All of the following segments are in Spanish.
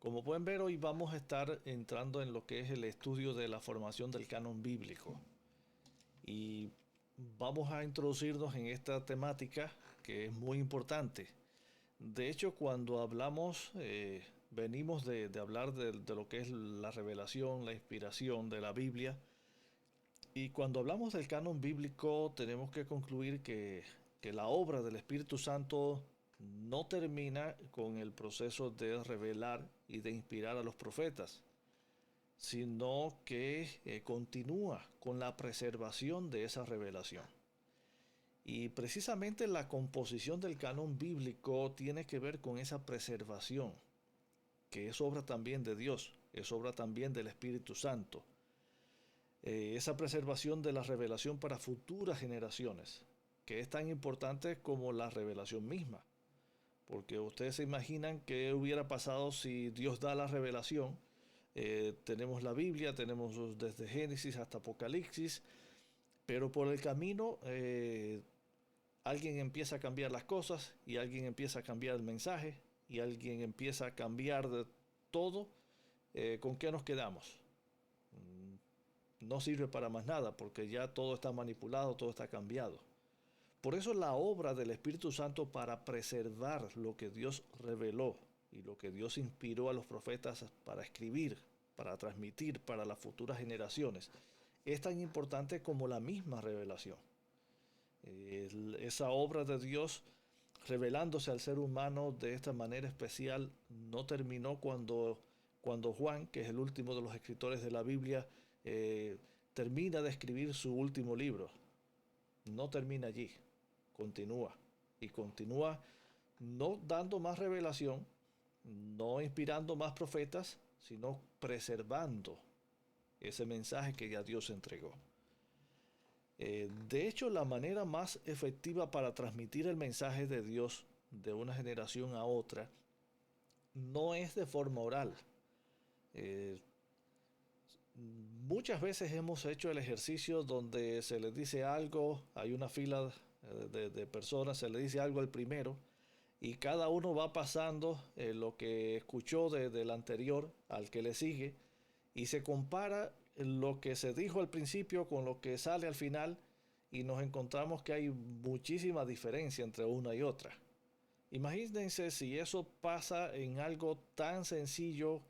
Como pueden ver, hoy vamos a estar entrando en lo que es el estudio de la formación del canon bíblico. Y vamos a introducirnos en esta temática que es muy importante. De hecho, cuando hablamos, venimos de hablar de lo que es la revelación, la inspiración de la Biblia. Y cuando hablamos del canon bíblico, tenemos que concluir que la obra del Espíritu Santo no termina con el proceso de revelar y de inspirar a los profetas, sino que continúa con la preservación de esa revelación. Y precisamente la composición del canon bíblico tiene que ver con esa preservación, que es obra también de Dios, es obra también del Espíritu Santo. Esa preservación de la revelación para futuras generaciones, que es tan importante como la revelación misma. Porque ustedes se imaginan qué hubiera pasado si Dios da la revelación. Tenemos la Biblia, tenemos desde Génesis hasta Apocalipsis, pero por el camino alguien empieza a cambiar las cosas y alguien empieza a cambiar el mensaje y alguien empieza a cambiar de todo. ¿Con qué nos quedamos? No sirve para más nada porque ya todo está manipulado, todo está cambiado. Por eso la obra del Espíritu Santo para preservar lo que Dios reveló y lo que Dios inspiró a los profetas para escribir, para transmitir para las futuras generaciones, es tan importante como la misma revelación. Esa obra de Dios revelándose al ser humano de esta manera especial no terminó cuando Juan, que es el último de los escritores de la Biblia, termina de escribir su último libro. No termina allí, continúa y continúa no dando más revelación, no inspirando más profetas, sino preservando ese mensaje que ya Dios entregó. De hecho, la manera más efectiva para transmitir el mensaje de Dios de una generación a otra no es de forma oral. Eh, Muchas veces hemos hecho el ejercicio donde se les dice algo, hay una fila de personas, se le dice algo al primero y cada uno va pasando lo que escuchó del anterior al que le sigue y se compara lo que se dijo al principio con lo que sale al final y nos encontramos que hay muchísima diferencia entre una y otra. Imagínense si eso pasa en algo tan sencillo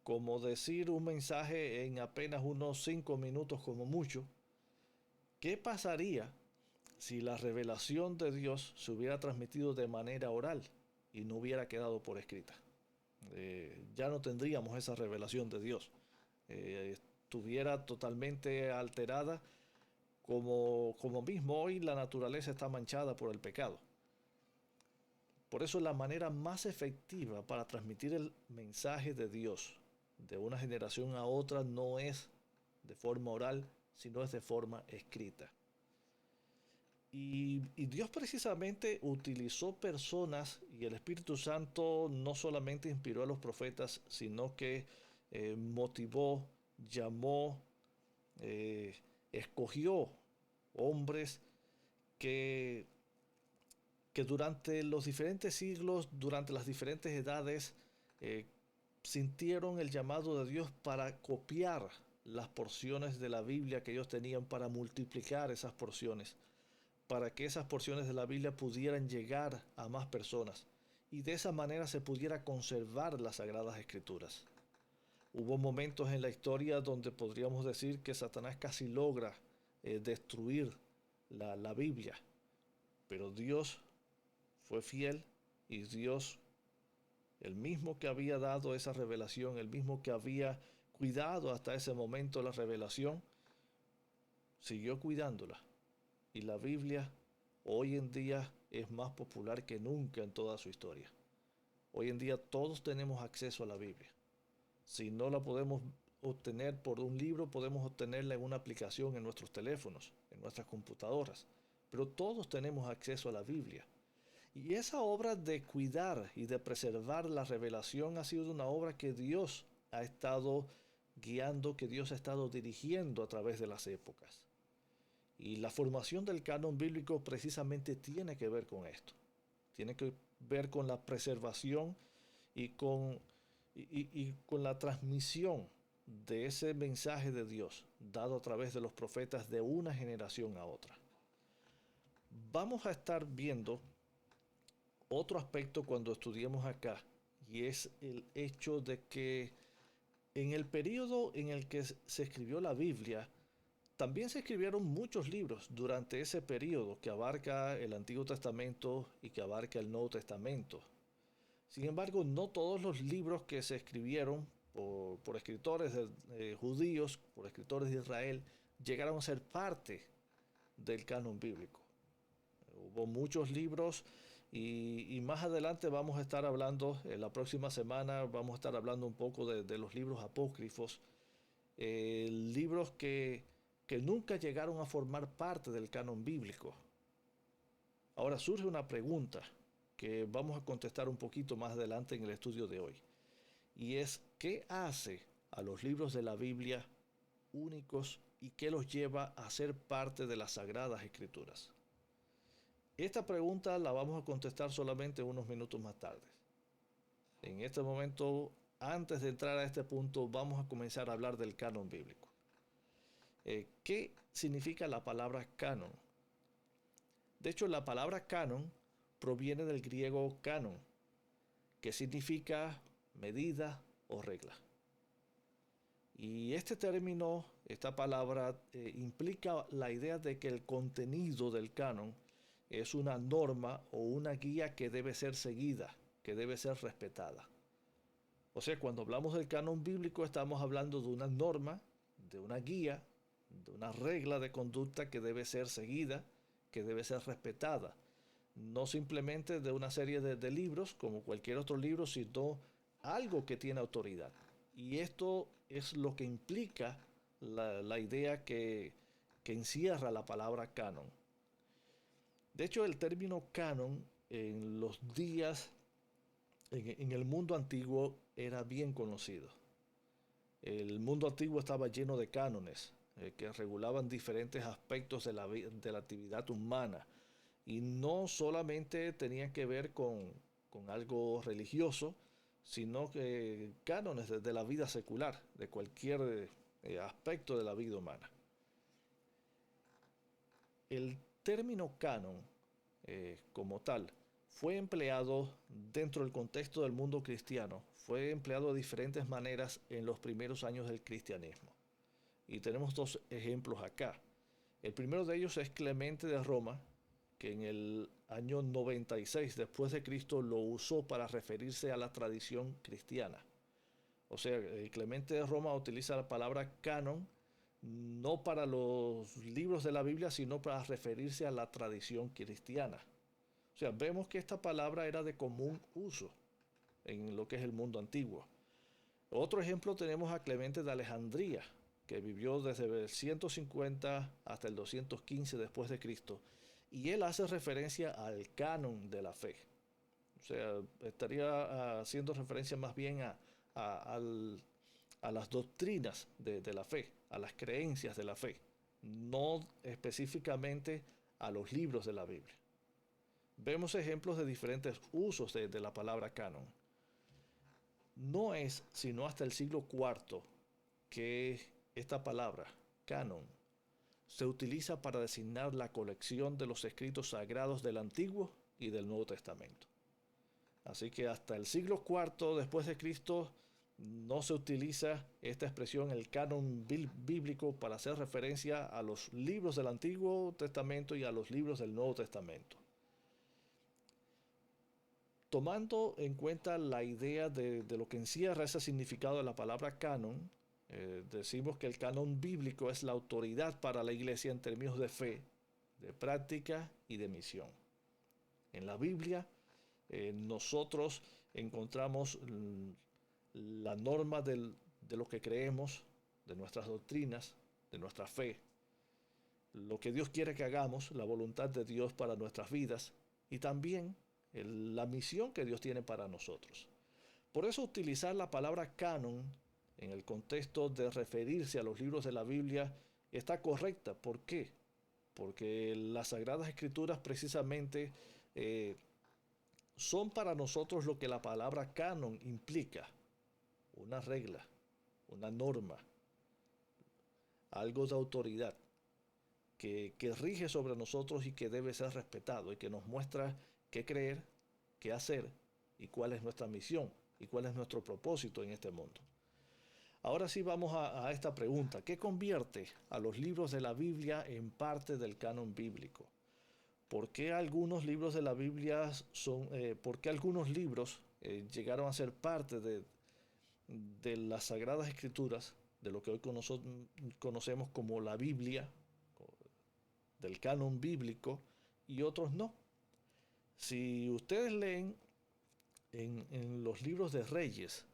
como decir un mensaje en apenas unos 5 minutos como mucho. ¿Qué pasaría si la revelación de Dios se hubiera transmitido de manera oral y no hubiera quedado por escrita? Ya no tendríamos esa revelación de Dios. Estuviera totalmente alterada como mismo hoy la naturaleza está manchada por el pecado. Por eso la manera más efectiva para transmitir el mensaje de Dios de una generación a otra no es de forma oral, sino es de forma escrita. Y Dios precisamente utilizó personas y el Espíritu Santo no solamente inspiró a los profetas, sino que motivó, llamó, eh, escogió hombres que durante los diferentes siglos, durante las diferentes edades, eh, sintieron el llamado de Dios para copiar las porciones de la Biblia que ellos tenían, para multiplicar esas porciones, para que esas porciones de la Biblia pudieran llegar a más personas y de esa manera se pudiera conservar las Sagradas Escrituras. Hubo momentos en la historia donde podríamos decir que Satanás casi logra destruir la Biblia, pero Dios fue fiel y Dios, el mismo que había dado esa revelación, el mismo que había cuidado hasta ese momento la revelación, siguió cuidándola. Y la Biblia hoy en día es más popular que nunca en toda su historia. Hoy en día todos tenemos acceso a la Biblia. Si no la podemos obtener por un libro, podemos obtenerla en una aplicación en nuestros teléfonos, en nuestras computadoras. Pero todos tenemos acceso a la Biblia. Y esa obra de cuidar y de preservar la revelación ha sido una obra que Dios ha estado guiando, que Dios ha estado dirigiendo a través de las épocas. Y la formación del canon bíblico precisamente tiene que ver con esto. Tiene que ver con la preservación y con y con la transmisión de ese mensaje de Dios dado a través de los profetas de una generación a otra. Vamos a estar viendo otro aspecto cuando estudiemos acá, y es el hecho de que en el periodo en el que se escribió la Biblia, también se escribieron muchos libros durante ese periodo que abarca el Antiguo Testamento y que abarca el Nuevo Testamento. Sin embargo, no todos los libros que se escribieron por escritores judíos, por escritores de Israel, llegaron a ser parte del canon bíblico. Hubo muchos libros y más adelante vamos a estar hablando, en la próxima semana vamos a estar hablando un poco de los libros apócrifos, libros que nunca llegaron a formar parte del canon bíblico. Ahora surge una pregunta que vamos a contestar un poquito más adelante en el estudio de hoy. Y es, ¿qué hace a los libros de la Biblia únicos y qué los lleva a ser parte de las Sagradas Escrituras? Esta pregunta la vamos a contestar solamente unos minutos más tarde. En este momento, antes de entrar a este punto, vamos a comenzar a hablar del canon bíblico. ¿Qué significa la palabra canon? De hecho, la palabra canon proviene del griego canon, que significa medida o regla. Y este término, esta palabra, implica la idea de que el contenido del canon es una norma o una guía que debe ser seguida, que debe ser respetada. O sea, cuando hablamos del canon bíblico estamos hablando de una norma, de una guía, de una regla de conducta que debe ser seguida, que debe ser respetada. No simplemente de una serie de libros como cualquier otro libro, sino algo que tiene autoridad. Y esto es lo que implica la idea que encierra la palabra canon. De hecho, el término canon en los días, en el mundo antiguo, era bien conocido. El mundo antiguo estaba lleno de cánones que regulaban diferentes aspectos de la actividad humana. Y no solamente tenían que ver con algo religioso, sino que cánones de la vida secular, de cualquier aspecto de la vida humana. El término canon, como tal, fue empleado dentro del contexto del mundo cristiano, fue empleado de diferentes maneras en los primeros años del cristianismo. Y tenemos dos ejemplos acá. El primero de ellos es Clemente de Roma, que en el año 96 después de Cristo lo usó para referirse a la tradición cristiana. O sea, Clemente de Roma utiliza la palabra canon no para los libros de la Biblia, sino para referirse a la tradición cristiana. O sea, vemos que esta palabra era de común uso en lo que es el mundo antiguo. Otro ejemplo tenemos a Clemente de Alejandría, que vivió desde el 150 hasta el 215 después de Cristo, y él hace referencia al canon de la fe. O sea, estaría haciendo referencia más bien a las doctrinas de la fe, a las creencias de la fe, no específicamente a los libros de la Biblia. Vemos ejemplos de diferentes usos de la palabra canon. No es sino hasta el siglo IV que esta palabra, canon, se utiliza para designar la colección de los escritos sagrados del Antiguo y del Nuevo Testamento. Así que hasta el siglo IV después de Cristo no se utiliza esta expresión, el canon bíblico, para hacer referencia a los libros del Antiguo Testamento y a los libros del Nuevo Testamento. Tomando en cuenta la idea de lo que encierra ese significado de la palabra canon, decimos que el canon bíblico es la autoridad para la iglesia en términos de fe, de práctica y de misión. En la Biblia nosotros encontramos la norma de lo que creemos, de nuestras doctrinas, de nuestra fe, lo que Dios quiere que hagamos, la voluntad de Dios para nuestras vidas y también la misión que Dios tiene para nosotros. Por eso utilizar la palabra canon en el contexto de referirse a los libros de la Biblia está correcta. ¿Por qué? Porque las Sagradas Escrituras precisamente son para nosotros lo que la palabra canon implica. una regla, una norma, algo de autoridad que rige sobre nosotros y que debe ser respetado y que nos muestra qué creer, qué hacer y cuál es nuestra misión y cuál es nuestro propósito en este mundo. Ahora sí vamos a esta pregunta. ¿Qué convierte a los libros de la Biblia en parte del canon bíblico? ¿Por qué algunos libros de la Biblia por qué algunos libros llegaron a ser parte de las Sagradas Escrituras, de lo que hoy conocemos como la Biblia, del canon bíblico, y otros no? Si ustedes leen en los libros de Reyes,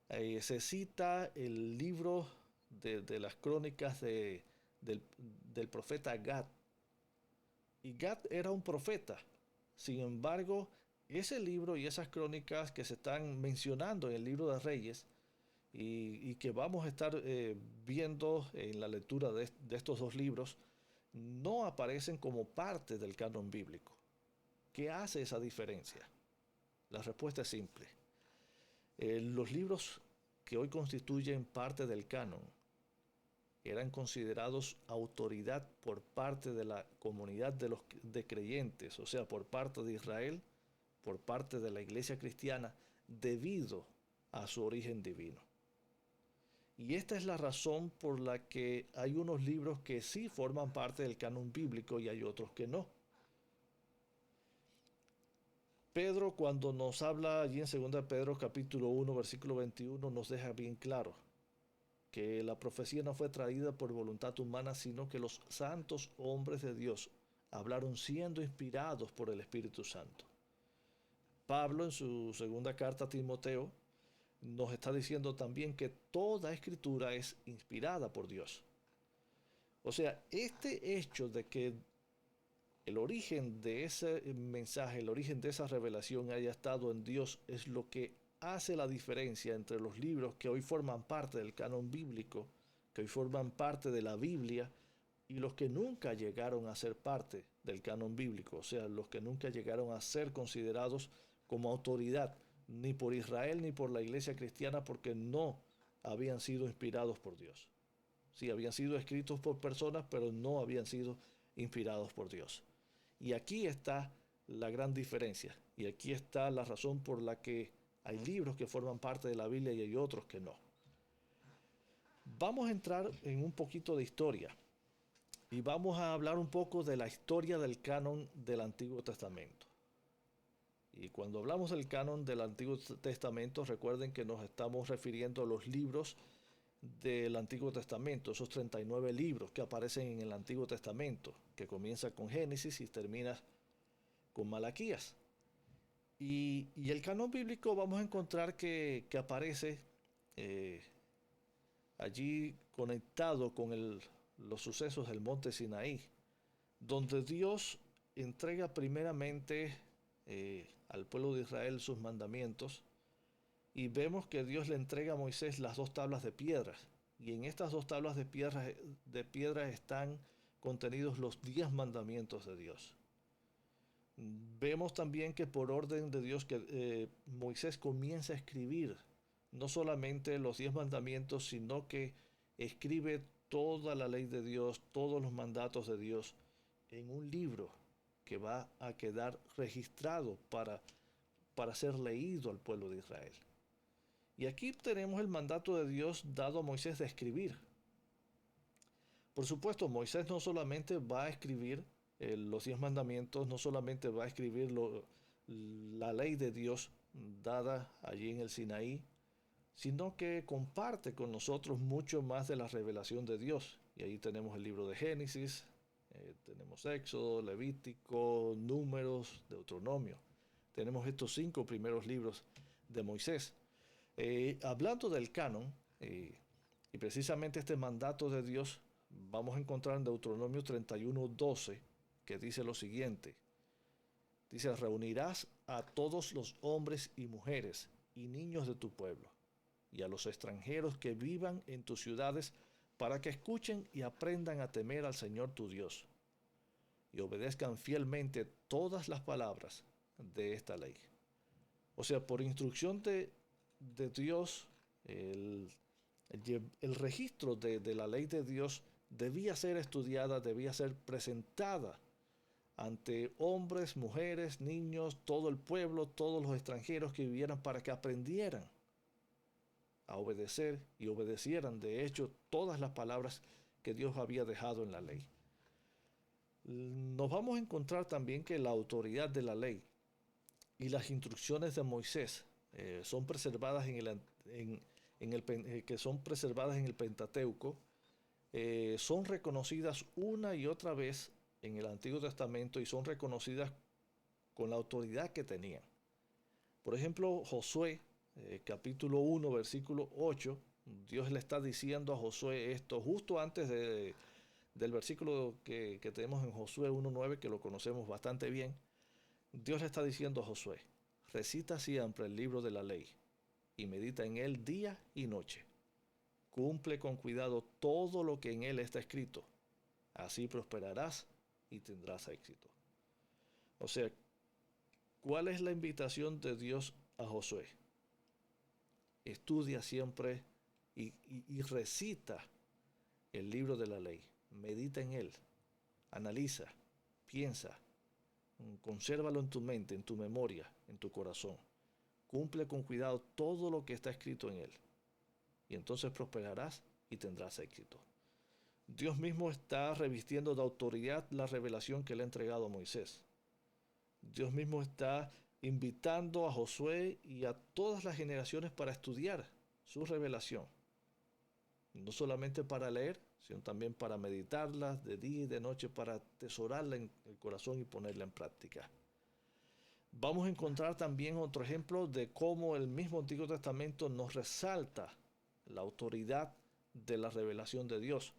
se cita el libro de las crónicas del, del profeta Gad. Y Gad era un profeta. Sin embargo, ese libro y esas crónicas que se están mencionando en el libro de Reyes y que vamos a estar viendo en la lectura de estos dos libros, no aparecen como parte del canon bíblico. ¿Qué hace esa diferencia? La respuesta es simple. Los libros que hoy constituyen parte del canon eran considerados autoridad por parte de la comunidad de creyentes, o sea, por parte de Israel, por parte de la iglesia cristiana, debido a su origen divino. Y esta es la razón por la que hay unos libros que sí forman parte del canon bíblico y hay otros que no. Pedro, cuando nos habla allí en 2 Pedro capítulo 1, versículo 21, nos deja bien claro que la profecía no fue traída por voluntad humana, sino que los santos hombres de Dios hablaron siendo inspirados por el Espíritu Santo. Pablo, en su segunda carta a Timoteo, nos está diciendo también que toda escritura es inspirada por Dios. O sea, este hecho de que el origen de ese mensaje, el origen de esa revelación haya estado en Dios es lo que hace la diferencia entre los libros que hoy forman parte del canon bíblico, que hoy forman parte de la Biblia, y los que nunca llegaron a ser parte del canon bíblico, o sea, los que nunca llegaron a ser considerados como autoridad, ni por Israel ni por la iglesia cristiana, porque no habían sido inspirados por Dios. Sí, habían sido escritos por personas, pero no habían sido inspirados por Dios. Y aquí está la gran diferencia. Y aquí está la razón por la que hay libros que forman parte de la Biblia y hay otros que no. Vamos a entrar en un poquito de historia. Y vamos a hablar un poco de la historia del canon del Antiguo Testamento. Y cuando hablamos del canon del Antiguo Testamento, recuerden que nos estamos refiriendo a los libros del Antiguo Testamento, esos 39 libros que aparecen en el Antiguo Testamento, que comienza con Génesis y termina con Malaquías. Y el canon bíblico vamos a encontrar que aparece allí conectado con los sucesos del monte Sinaí, donde Dios entrega primeramente al pueblo de Israel sus mandamientos, y vemos que Dios le entrega a Moisés las dos tablas de piedra. Y en estas dos tablas de piedra están contenidos los 10 mandamientos de Dios. Vemos también que por orden de Dios que Moisés comienza a escribir no solamente los 10 mandamientos, sino que escribe toda la ley de Dios, todos los mandatos de Dios en un libro que va a quedar registrado para ser leído al pueblo de Israel. Y aquí tenemos el mandato de Dios dado a Moisés de escribir. Por supuesto, Moisés no solamente va a escribir los 10 mandamientos, no solamente va a escribir la ley de Dios dada allí en el Sinaí, sino que comparte con nosotros mucho más de la revelación de Dios. Y ahí tenemos el libro de Génesis, tenemos Éxodo, Levítico, Números, Deuteronomio. Tenemos estos 5 primeros libros de Moisés. Hablando del canon, y precisamente este mandato de Dios, vamos a encontrar en Deuteronomio 31:12, que dice lo siguiente. Dice, reunirás a todos los hombres y mujeres y niños de tu pueblo, y a los extranjeros que vivan en tus ciudades, para que escuchen y aprendan a temer al Señor tu Dios, y obedezcan fielmente todas las palabras de esta ley. O sea, por instrucción de Dios, El, el registro de la ley de Dios debía ser estudiada, debía ser presentada ante hombres, mujeres, niños, todo el pueblo, todos los extranjeros que vivieran para que aprendieran a obedecer y obedecieran de hecho todas las palabras que Dios había dejado en la ley. Nos vamos a encontrar también que la autoridad de la ley y las instrucciones de Moisés son preservadas que son preservadas en el Pentateuco, son reconocidas una y otra vez en el Antiguo Testamento y son reconocidas con la autoridad que tenían. Por ejemplo, Josué, capítulo 1, versículo 8, Dios le está diciendo a Josué esto justo antes del versículo que tenemos en Josué 1.9, que lo conocemos bastante bien. Dios le está diciendo a Josué: recita siempre el libro de la ley y medita en él día y noche. Cumple con cuidado todo lo que en él está escrito. Así prosperarás y tendrás éxito. O sea, ¿cuál es la invitación de Dios a Josué? Estudia siempre y recita el libro de la ley. Medita en él. Analiza, piensa, consérvalo en tu mente, en tu memoria, en tu corazón. Cumple con cuidado todo lo que está escrito en él. Y entonces prosperarás y tendrás éxito. Dios mismo está revistiendo de autoridad la revelación que le ha entregado a Moisés. Dios mismo está invitando a Josué y a todas las generaciones para estudiar su revelación. No solamente para leer, sino también para meditarla de día y de noche, para atesorarla en el corazón y ponerla en práctica. Vamos a encontrar también otro ejemplo de cómo el mismo Antiguo Testamento nos resalta la autoridad de la revelación de Dios.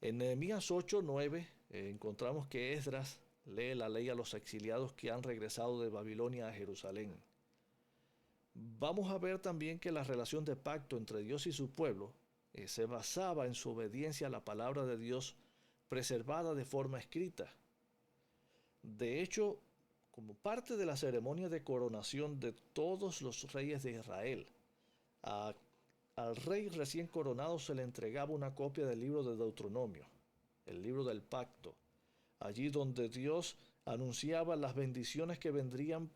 En Nehemías 8:9 encontramos que Esdras lee la ley a los exiliados que han regresado de Babilonia a Jerusalén. Vamos a ver también que la relación de pacto entre Dios y su pueblo se basaba en su obediencia a la palabra de Dios preservada de forma escrita. De hecho, como parte de la ceremonia de coronación de todos los reyes de Israel, al rey recién coronado se le entregaba una copia del libro de Deuteronomio, el libro del pacto, allí donde Dios anunciaba las bendiciones que vendrían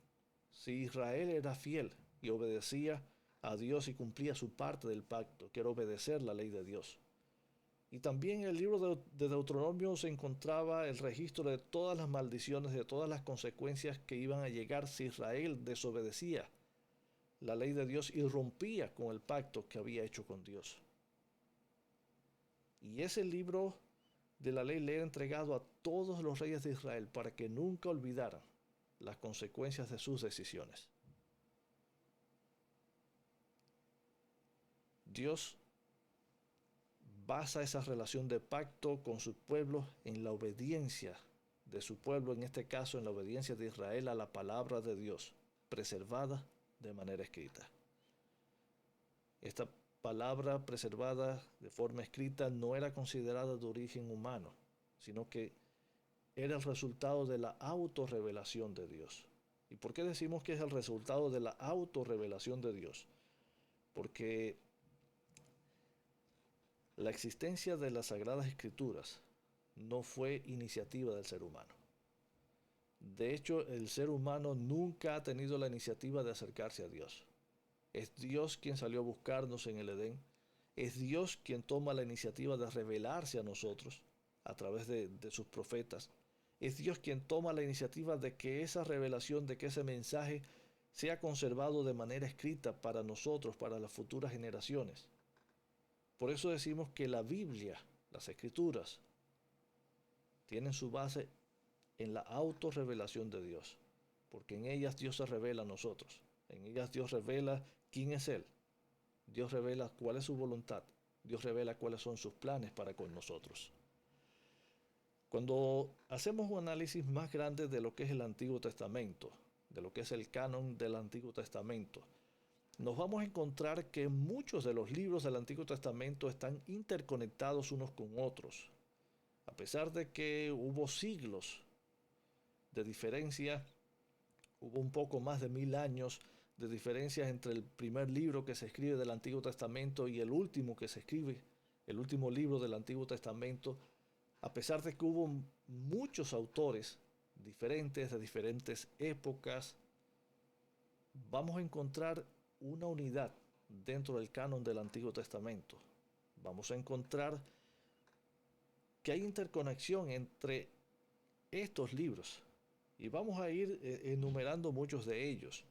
si Israel era fiel y obedecía a Dios y cumplía su parte del pacto, que era obedecer la ley de Dios. Y también en el libro de Deuteronomio se encontraba el registro de todas las maldiciones, de todas las consecuencias que iban a llegar si Israel desobedecía la ley de Dios y rompía con el pacto que había hecho con Dios. Y ese libro de la ley le era entregado a todos los reyes de Israel para que nunca olvidaran las consecuencias de sus decisiones. Dios basa esa relación de pacto con su pueblo en la obediencia de su pueblo, en este caso en la obediencia de Israel a la palabra de Dios, preservada de manera escrita. Esta palabra preservada de forma escrita no era considerada de origen humano, sino que era el resultado de la autorrevelación de Dios. ¿Y por qué decimos que es el resultado de la autorrevelación de Dios? Porque la existencia de las Sagradas Escrituras no fue iniciativa del ser humano. De hecho, el ser humano nunca ha tenido la iniciativa de acercarse a Dios. Es Dios quien salió a buscarnos en el Edén. Es Dios quien toma la iniciativa de revelarse a nosotros a través de sus profetas. Es Dios quien toma la iniciativa de que esa revelación, de que ese mensaje sea conservado de manera escrita para nosotros, para las futuras generaciones. Por eso decimos que la Biblia, las Escrituras, tienen su base en la autorrevelación de Dios, porque en ellas Dios se revela a nosotros. En ellas Dios revela quién es Él. Dios revela cuál es su voluntad. Dios revela cuáles son sus planes para con nosotros. Cuando hacemos un análisis más grande de lo que es el Antiguo Testamento, de lo que es el canon del Antiguo Testamento, nos vamos a encontrar que muchos de los libros del Antiguo Testamento están interconectados unos con otros. A pesar de que hubo siglos de diferencia, hubo un poco más de 1000 años de diferencias entre el primer libro que se escribe del Antiguo Testamento y el último que se escribe, el último libro del Antiguo Testamento, a pesar de que hubo muchos autores diferentes de diferentes épocas, vamos a encontrar una unidad dentro del canon del Antiguo Testamento. Vamos a encontrar que hay interconexión entre estos libros y vamos a ir enumerando muchos de ellos.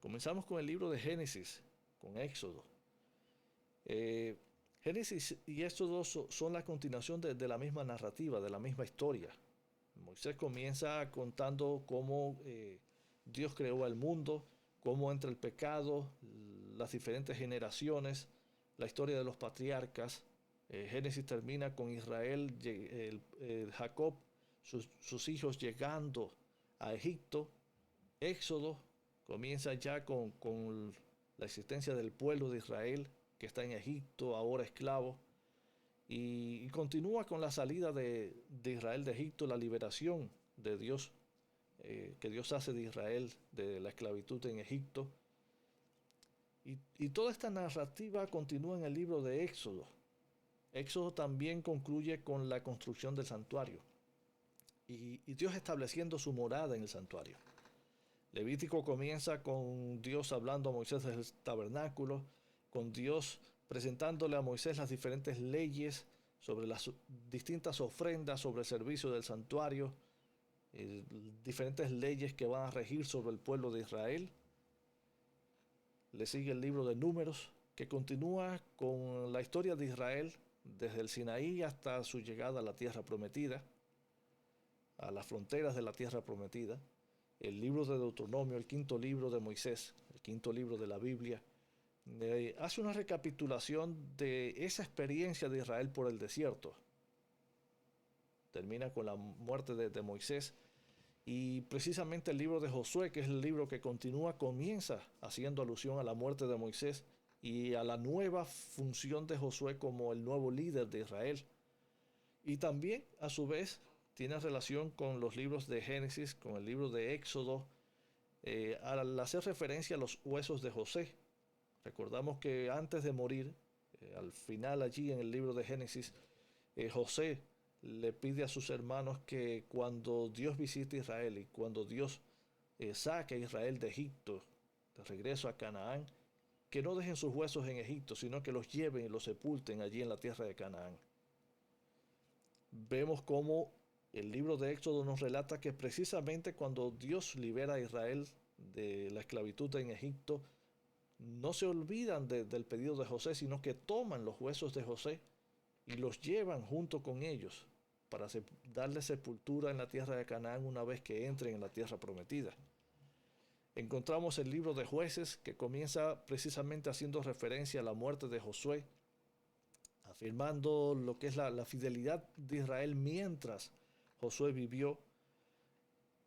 Comenzamos con el libro de Génesis, con Éxodo. Génesis y Éxodo son la continuación de la misma narrativa, de la misma historia. Moisés comienza contando cómo Dios creó el mundo, cómo entra el pecado, las diferentes generaciones, la historia de los patriarcas. Génesis termina con Israel, Jacob, sus hijos llegando a Egipto. Éxodo comienza ya con la existencia del pueblo de Israel que está en Egipto, ahora esclavo, y continúa con la salida de Israel de Egipto, la liberación de Dios, que Dios hace de Israel de la esclavitud en Egipto. Y toda esta narrativa continúa en el libro de Éxodo. Éxodo también concluye con la construcción del santuario y Dios estableciendo su morada en el santuario. Levítico comienza con Dios hablando a Moisés del tabernáculo, con Dios presentándole a Moisés las diferentes leyes sobre las distintas ofrendas, sobre el servicio del santuario, diferentes leyes que van a regir sobre el pueblo de Israel. Le sigue el libro de Números, que continúa con la historia de Israel desde el Sinaí hasta su llegada a la tierra prometida, a las fronteras de la tierra prometida. El libro de Deuteronomio, el quinto libro de Moisés, el quinto libro de la Biblia, hace una recapitulación de esa experiencia de Israel por el desierto. Termina con la muerte de Moisés, y precisamente el libro de Josué, que es el libro que continúa, comienza haciendo alusión a la muerte de Moisés y a la nueva función de Josué como el nuevo líder de Israel. Y también, a su vez, tiene relación con los libros de Génesis, con el libro de Éxodo, al hacer referencia a los huesos de José. Recordamos que antes de morir, al final allí en el libro de Génesis, José le pide a sus hermanos que cuando Dios visite Israel y cuando Dios saque a Israel de Egipto, de regreso a Canaán, que no dejen sus huesos en Egipto, sino que los lleven y los sepulten allí en la tierra de Canaán. Vemos cómo el libro de Éxodo nos relata que precisamente cuando Dios libera a Israel de la esclavitud en Egipto, no se olvidan del pedido de José, sino que toman los huesos de José y los llevan junto con ellos para darle sepultura en la tierra de Canaán una vez que entren en la tierra prometida. Encontramos el libro de Jueces, que comienza precisamente haciendo referencia a la muerte de Josué, afirmando lo que es la fidelidad de Israel mientras Josué vivió,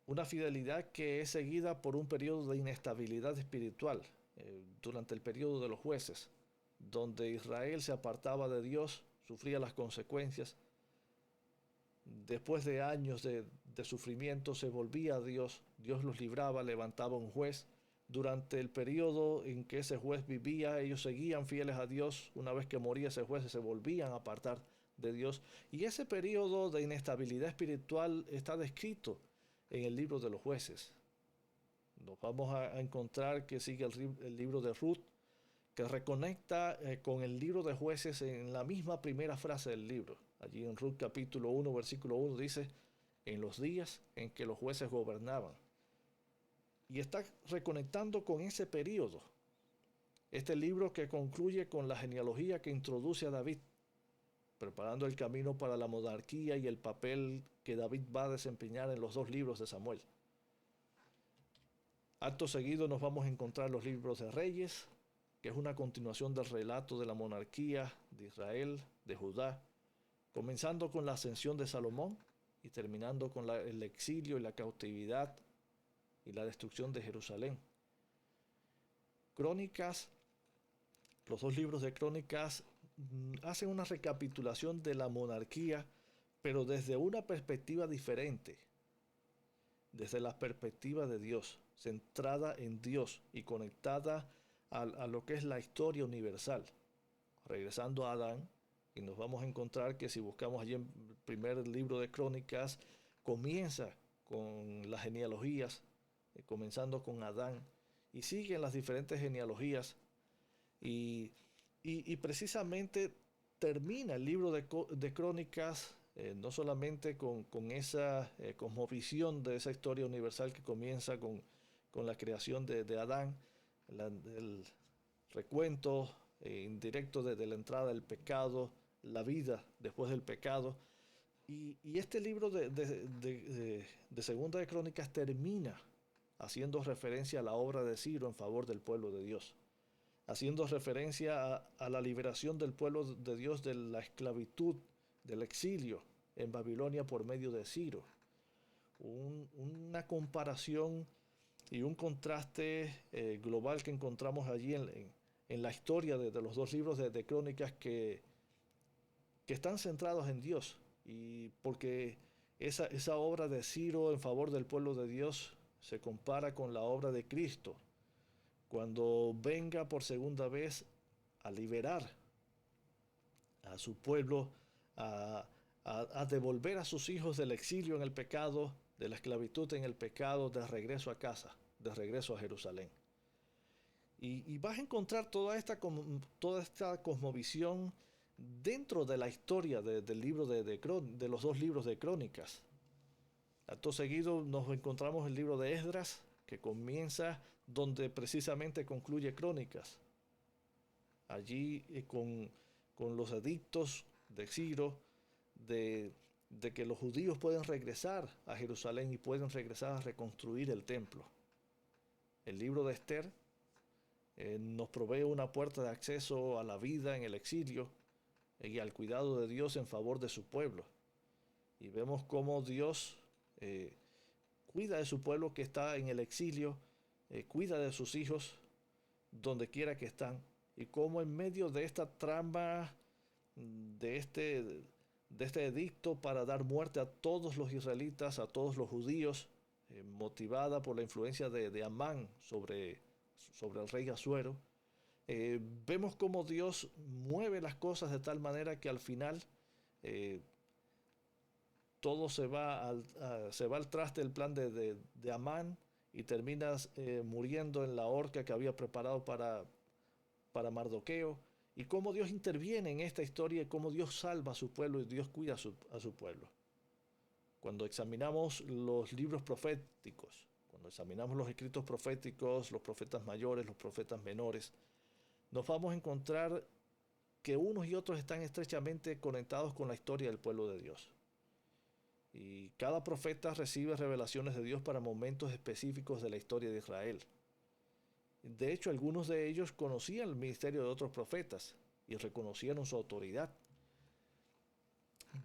una fidelidad que es seguida por un periodo de inestabilidad espiritual durante el periodo de los jueces, donde Israel se apartaba de Dios, sufría las consecuencias. Después de años de sufrimiento se volvía a Dios, Dios los libraba, levantaba un juez. Durante el periodo en que ese juez vivía, ellos seguían fieles a Dios. Una vez que moría ese juez, se volvían a apartar de Dios. Y ese periodo de inestabilidad espiritual está descrito en el libro de los jueces. Nos vamos a encontrar que sigue el libro de Ruth, que reconecta con el libro de Jueces en la misma primera frase del libro. Allí en Ruth capítulo 1, versículo 1 dice, en los días en que los jueces gobernaban. Y está reconectando con ese periodo. Este libro que concluye con la genealogía que introduce a David, preparando el camino para la monarquía y el papel que David va a desempeñar en los dos libros de Samuel. Acto seguido nos vamos a encontrar los libros de Reyes, que es una continuación del relato de la monarquía de Israel, de Judá, comenzando con la ascensión de Salomón y terminando con el exilio y la cautividad y la destrucción de Jerusalén. Crónicas, los dos libros de Crónicas hacen una recapitulación de la monarquía, pero desde una perspectiva diferente. desde la perspectiva de Dios, centrada en Dios y conectada a lo que es la historia universal. Regresando a Adán, y nos vamos a encontrar que si buscamos allí en el primer libro de Crónicas, comienza con las genealogías, comenzando con Adán, y siguen las diferentes genealogías, y, y precisamente termina el libro de Crónicas no solamente con esa cosmovisión de esa historia universal que comienza con la creación de Adán, el recuento indirecto de la entrada del pecado, la vida después del pecado. Y este libro de Segunda de Crónicas termina haciendo referencia a la obra de Ciro en favor del pueblo de Dios, haciendo referencia a la liberación del pueblo de Dios de la esclavitud, del exilio en Babilonia por medio de Ciro. Una comparación y un contraste global que encontramos allí en la historia de los dos libros de Crónicas que están centrados en Dios. Y porque esa obra de Ciro en favor del pueblo de Dios se compara con la obra de Cristo, cuando venga por segunda vez a liberar a su pueblo, a, a devolver a sus hijos del exilio en el pecado, de la esclavitud en el pecado, de regreso a casa, de regreso a Jerusalén. Y vas a encontrar toda esta cosmovisión dentro de la historia del libro de los dos libros de Crónicas. Acto seguido nos encontramos el libro de Esdras, que comienza donde precisamente concluye Crónicas. Allí con los edictos de Ciro, de que los judíos pueden regresar a Jerusalén y pueden regresar a reconstruir el templo. El libro de Esther nos provee una puerta de acceso a la vida en el exilio y al cuidado de Dios en favor de su pueblo. Y vemos cómo Dios cuida de su pueblo que está en el exilio, cuida de sus hijos donde quiera que están, y cómo en medio de esta trama, de este edicto para dar muerte a todos los israelitas, a todos los judíos, motivada por la influencia de Amán sobre el rey Asuero, vemos cómo Dios mueve las cosas de tal manera que al final todo se va al traste del plan de Amán, y terminas muriendo en la horca que había preparado para Mardoqueo, y cómo Dios interviene en esta historia, y cómo Dios salva a su pueblo y Dios cuida a su pueblo. Cuando examinamos los libros proféticos, cuando examinamos los escritos proféticos, los profetas mayores, los profetas menores, nos vamos a encontrar que unos y otros están estrechamente conectados con la historia del pueblo de Dios. Y cada profeta recibe revelaciones de Dios para momentos específicos de la historia de Israel. De hecho, algunos de ellos conocían el ministerio de otros profetas y reconocieron su autoridad.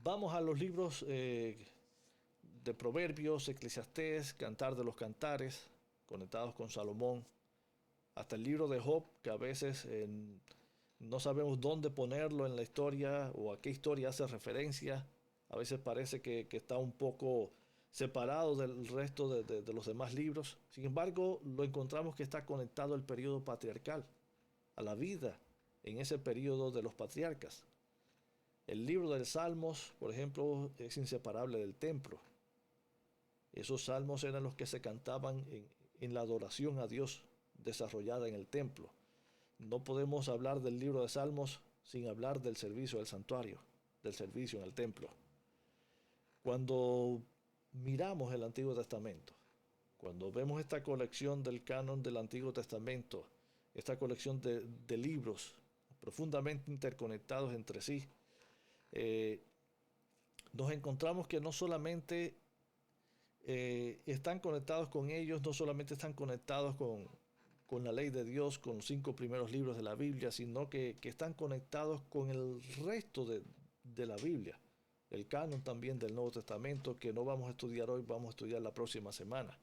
Vamos a los libros de Proverbios, Eclesiastés, Cantar de los Cantares, conectados con Salomón, hasta el libro de Job, que a veces no sabemos dónde ponerlo en la historia o a qué historia hace referencia. A veces parece que está un poco separado del resto de los demás libros. Sin embargo, lo encontramos que está conectado al periodo patriarcal, a la vida en ese periodo de los patriarcas. El libro de Salmos, por ejemplo, es inseparable del templo. Esos salmos eran los que se cantaban en la adoración a Dios desarrollada en el templo. No podemos hablar del libro de Salmos sin hablar del servicio del santuario, del servicio en el templo. Cuando miramos el Antiguo Testamento, cuando vemos esta colección del canon del Antiguo Testamento, esta colección de libros profundamente interconectados entre sí, nos encontramos que no solamente están conectados con ellos, no solamente están conectados con la ley de Dios, con los 5 primeros libros de la Biblia, sino que están conectados con el resto de la Biblia. El canon también del Nuevo Testamento, que no vamos a estudiar hoy, vamos a estudiar la próxima semana.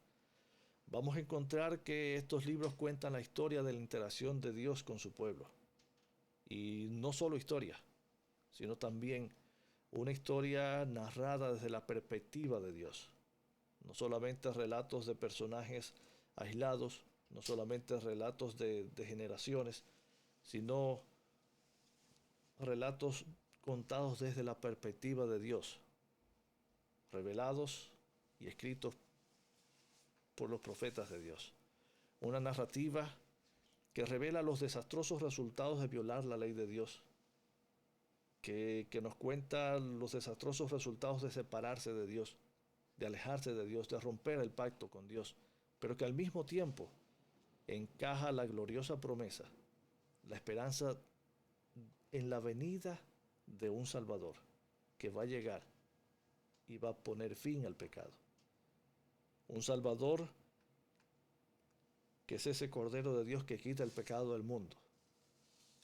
Vamos a encontrar que estos libros cuentan la historia de la interacción de Dios con su pueblo. Y no solo historia, sino también una historia narrada desde la perspectiva de Dios. no solamente relatos de personajes aislados, no solamente relatos de generaciones, sino relatos contados desde la perspectiva de Dios, revelados y escritos por los profetas de Dios. Una narrativa que revela los desastrosos resultados de violar la ley de Dios, que nos cuenta los desastrosos resultados de separarse de Dios, de alejarse de Dios, de romper el pacto con Dios, pero que al mismo tiempo encaja la gloriosa promesa, la esperanza en la venida de un Salvador que va a llegar y va a poner fin al pecado. Un Salvador que es ese Cordero de Dios que quita el pecado del mundo,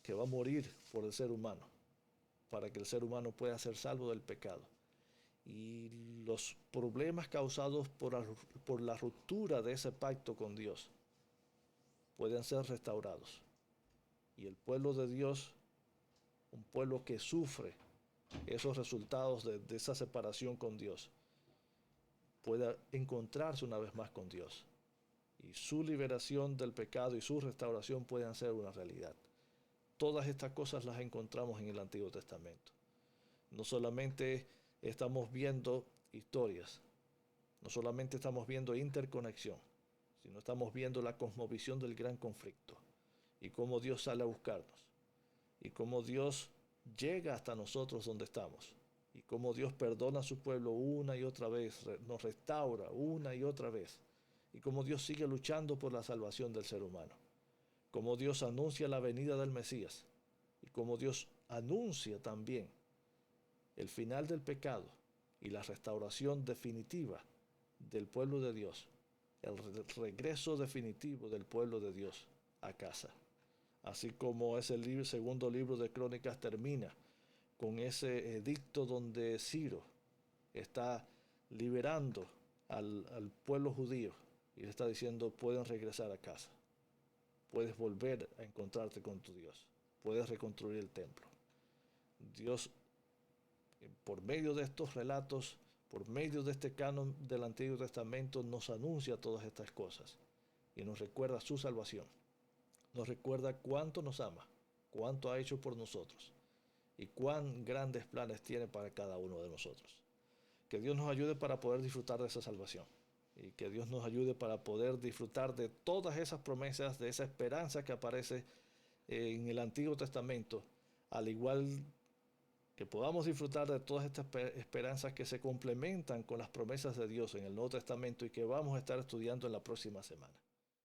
que va a morir por el ser humano, para que el ser humano pueda ser salvo del pecado. Y los problemas causados por la ruptura de ese pacto con Dios pueden ser restaurados. Y el pueblo de Dios, un pueblo que sufre esos resultados de esa separación con Dios, pueda encontrarse una vez más con Dios. Y su liberación del pecado y su restauración puedan ser una realidad. Todas estas cosas las encontramos en el Antiguo Testamento. No solamente estamos viendo historias, no solamente estamos viendo interconexión, sino estamos viendo la cosmovisión del gran conflicto y cómo Dios sale a buscarnos y cómo Dios llega hasta nosotros donde estamos y cómo Dios perdona a su pueblo una y otra vez, nos restaura una y otra vez y cómo Dios sigue luchando por la salvación del ser humano, cómo Dios anuncia la venida del Mesías y cómo Dios anuncia también el final del pecado y la restauración definitiva del pueblo de Dios, el regreso definitivo del pueblo de Dios a casa. Así como ese segundo libro de Crónicas termina con ese edicto donde Ciro está liberando al pueblo judío y le está diciendo: pueden regresar a casa, puedes volver a encontrarte con tu Dios, puedes reconstruir el templo. Dios, por medio de estos relatos, por medio de este canon del Antiguo Testamento, nos anuncia todas estas cosas y nos recuerda su salvación. Nos recuerda cuánto nos ama, cuánto ha hecho por nosotros y cuán grandes planes tiene para cada uno de nosotros. Que Dios nos ayude para poder disfrutar de esa salvación y que Dios nos ayude para poder disfrutar de todas esas promesas, de esa esperanza que aparece en el Antiguo Testamento, al igual que podamos disfrutar de todas estas esperanzas que se complementan con las promesas de Dios en el Nuevo Testamento y que vamos a estar estudiando en la próxima semana.